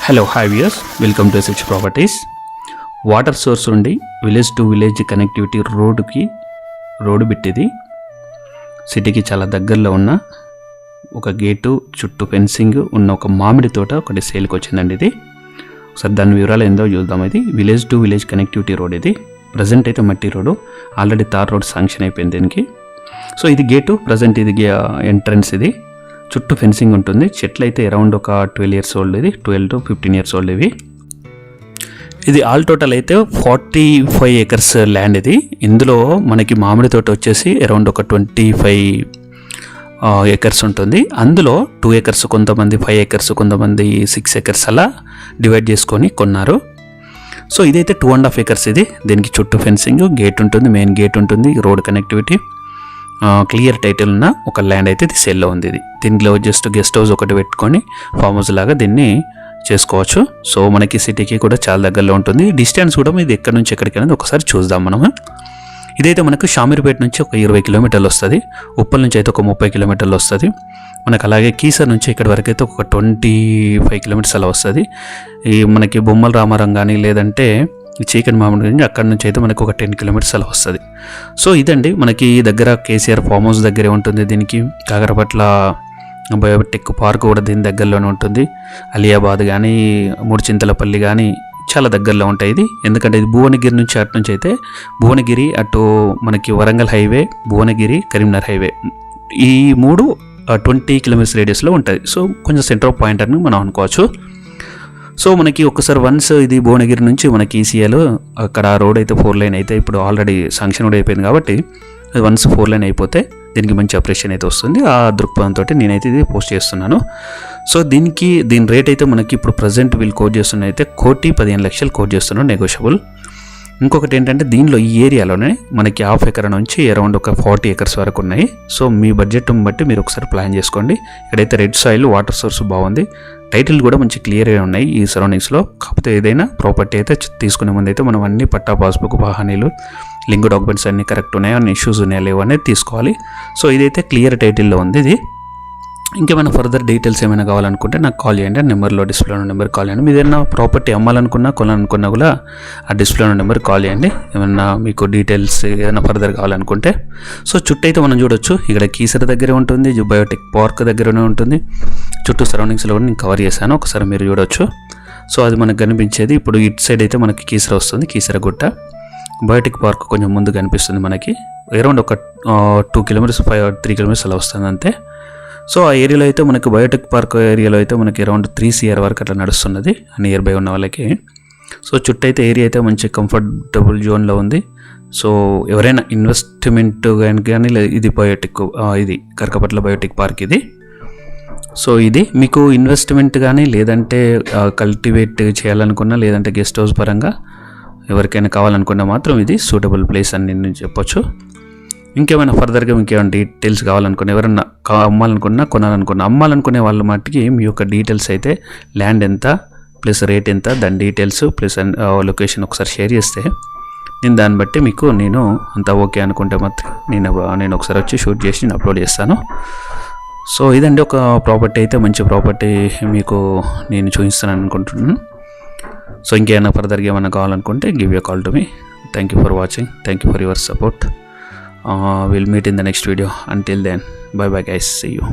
Hello hi viewers, welcome to SH properties. Water source నుండి village to village connectivity road బిట్టిది. సిటీకి చాలా దగ్గరలో ఉన్న ఒక గేటు చుట్టూ ఫెన్సింగ్ ఉన్న ఒక మామిడి తోట ఒకటి సేల్కి వచ్చిందండి. ఇది ఒకసారి దాని వివరాలు ఏందో చూద్దాం. ఇది village to village connectivity road. ఇది ప్రజెంట్ అయితే మట్టి road, already tar road sanction అయిపోయింది దీనికి. సో ఇది గేటు, ప్రజెంట్ ఇది ఎంట్రన్స్. ఇది చుట్టూ ఫెన్సింగ్ ఉంటుంది. చెట్లు అయితే అరౌండ్ ఒక 12 years ఓల్డ్. ఇది 12 to 15 years ఓల్డ్. ఇది ఆల్ టోటల్ అయితే 45 acres ల్యాండ్. ఇది ఇందులో మనకి మామిడి తోట వచ్చేసి అరౌండ్ ఒక 25 acres ఉంటుంది. అందులో 2 acres కొంతమంది, 5 acres కొంతమంది, 6 acres అలా డివైడ్ చేసుకొని కొన్నారు. సో ఇదైతే 2.5 acres. ఇది దీనికి చుట్టూ ఫెన్సింగ్, గేట్ ఉంటుంది, మెయిన్ గేట్ ఉంటుంది, రోడ్ కనెక్టివిటీ, క్లియర్ టైటిల్ ఉన్న ఒక ల్యాండ్ అయితే ఇది సేల్లో ఉంది. ఇది దీనిలో జస్ట్ గెస్ట్ హౌస్ ఒకటి పెట్టుకొని ఫామ్ హౌస్ లాగా దీన్ని చేసుకోవచ్చు. సో మనకి సిటీకి కూడా చాలా దగ్గరలో ఉంటుంది. డిస్టెన్స్ కూడా ఇది ఎక్కడి నుంచి ఎక్కడికి అనేది ఒకసారి చూద్దాం మనము. ఇదైతే మనకు షామీర్పేట నుంచి ఒక 20 kilometers వస్తుంది. ఉప్పల్ నుంచి అయితే ఒక 30 kilometers వస్తుంది మనకు. అలాగే కీసర్ నుంచి ఇక్కడి వరకు అయితే ఒక 25 kilometers అలా వస్తుంది. ఈ మనకి బొమ్మల రామారం కానీ లేదంటే చీకటి మామిడి నుంచి అక్కడి నుంచి అయితే మనకు ఒక 10 kilometers అలా వస్తుంది. సో ఇదండి మనకి దగ్గర కేసీఆర్ ఫామ్ హౌస్ దగ్గరే ఉంటుంది. దీనికి కాకరపట్ల బయోటెక్ పార్క్ కూడా దీని దగ్గరలోనే ఉంటుంది. అలియాబాద్ కానీ మూడుచింతలపల్లి కానీ చాలా దగ్గరలో ఉంటాయి. ఇది ఎందుకంటే ఇది భువనగిరి నుంచి అటు నుంచి అయితే భువనగిరి అటు మనకి వరంగల్ హైవే, భువనగిరి కరీంనగర్ హైవే, ఈ మూడు 20 kilometers రేడియస్లో ఉంటుంది. సో కొంచెం సెంటర్ ఆఫ్ పాయింట్ అని మనం అనుకోవచ్చు. సో మనకి ఒక్కసారి వన్స్ ఇది భువనగిరి నుంచి మనకి ఈసీఎల్ అక్కడ రోడ్ అయితే 4 lane అయితే ఇప్పుడు ఆల్రెడీ శాంక్షన్ కూడా అయిపోయింది కాబట్టి అది వన్స్ 4 lane అయిపోతే దీనికి మంచి ఆపరేషన్ అయితే వస్తుంది. ఆ దృక్పథంతో నేనైతే ఇది పోస్ట్ చేస్తున్నాను. సో దీని రేట్ అయితే మనకి ఇప్పుడు ప్రజెంట్ వీళ్ళు కోట్ చేస్తున్న అయితే 1,15,00,000 కోట్ చేస్తున్నాను, నెగోషియబుల్. ఇంకొకటి ఏంటంటే దీనిలో ఈ ఏరియాలోనే మనకి 1/2 acre నుంచి అరౌండ్ ఒక 40 acres వరకు ఉన్నాయి. సో మీ బడ్జెట్ని బట్టి మీరు ఒకసారి ప్లాన్ చేసుకోండి. ఇక్కడైతే రెడ్ సాయిల్, వాటర్ సోర్స్ బాగుంది, టైటిల్ కూడా మంచి క్లియర్గా ఉన్నాయి ఈ సరౌండింగ్స్లో. కాకపోతే ఏదైనా ప్రాపర్టీ అయితే తీసుకునే ముందు అయితే మనం అన్ని పట్టా, పాస్బుక్, వాహనీలు, లింక్ డాక్యుమెంట్స్ అన్ని కరెక్ట్ ఉన్నాయో, అన్ని ఇష్యూస్ ఉన్నాయో లేవో అనేది తీసుకోవాలి. సో ఇదైతే క్లియర్ టైటిల్లో ఉంది. ఇది ఇంకేమైనా ఫర్దర్ డీటెయిల్స్ ఏమైనా కావాలనుకుంటే నాకు కాల్ చేయండి. నెంబర్లో డిస్ప్లే ఉన్న నెంబర్ కాల్ చేయండి. మీరు ఏదైనా ప్రాపర్టీ అమ్మాలనుకున్నా, కొనాలనుకున్నా కూడా ఆ డిస్ప్లే ఉన్న నెంబర్ కాల్ చేయండి. ఏమైనా మీకు డీటెయిల్స్ ఏదైనా ఫర్దర్ కావాలనుకుంటే. సో చుట్టూ అయితే మనం చూడొచ్చు, ఇక్కడ కీసర దగ్గరే ఉంటుంది, బయోటెక్ పార్క్ దగ్గరనే ఉంటుంది. చుట్టూ సరౌండింగ్స్లో కూడా నేను కవర్ చేశాను, ఒకసారి మీరు చూడొచ్చు. సో అది మనకు కనిపించేది. ఇప్పుడు ఇటు సైడ్ అయితే మనకి కీసర వస్తుంది, కీసర గుట్ట. బయోటెక్ పార్క్ కొంచెం ముందు కనిపిస్తుంది మనకి. అరౌండ్ ఒక 2 kilometers, 3 kilometers అలా వస్తుంది అంతే. సో ఆ ఏరియాలో అయితే మనకి బయోటెక్ పార్క్ ఏరియాలో అయితే మనకి అరౌండ్ 3 CR వరకు అట్లా నడుస్తున్నది నియర్ బై ఉన్న వాళ్ళకి. సో చుట్టూ అయితే ఏరియా అయితే మంచి కంఫర్టబుల్ జోన్లో ఉంది. సో ఎవరైనా ఇన్వెస్ట్మెంట్ కానీ ఇది బయోటెక్, ఇది కరకపట్ల బయోటెక్ పార్క్ ఇది. సో ఇది మీకు ఇన్వెస్ట్మెంట్ కానీ లేదంటే కల్టివేట్ చేయాలనుకున్నా, లేదంటే గెస్ట్ హౌస్ పరంగా ఎవరికైనా కావాలనుకున్నా మాత్రం ఇది సూటబుల్ ప్లేస్ అని నేను చెప్పొచ్చు. ఇంకేమైనా ఫర్దర్గా ఇంకేమైనా డీటెయిల్స్ కావాలనుకున్నా, ఎవరన్నా అమ్మాలనుకున్నా, కొనాలనుకున్నా, అమ్మాలనుకునే వాళ్ళ మట్టుకి మీ యొక్క డీటెయిల్స్ అయితే ల్యాండ్ ఎంత ప్లస్ రేట్ ఎంత, దాని డీటెయిల్స్ ప్లస్ లొకేషన్ ఒకసారి షేర్ చేస్తే నేను దాన్ని బట్టి మీకు నేను అంతా ఓకే అనుకుంటే మాత్రం నేను ఒకసారి వచ్చి షూట్ చేసి నేను అప్లోడ్ చేస్తాను. సో ఇదండి ఒక ప్రాపర్టీ అయితే, మంచి ప్రాపర్టీ మీకు నేను చూపిస్తాను అనుకుంటున్నాను. సో ఇంకేమైనా ఫర్దర్గా ఏమైనా కావాలనుకుంటే give you call to me. Thank you for watching. Thank you for your support. We'll meet in the next video. Until then, bye bye guys, see you.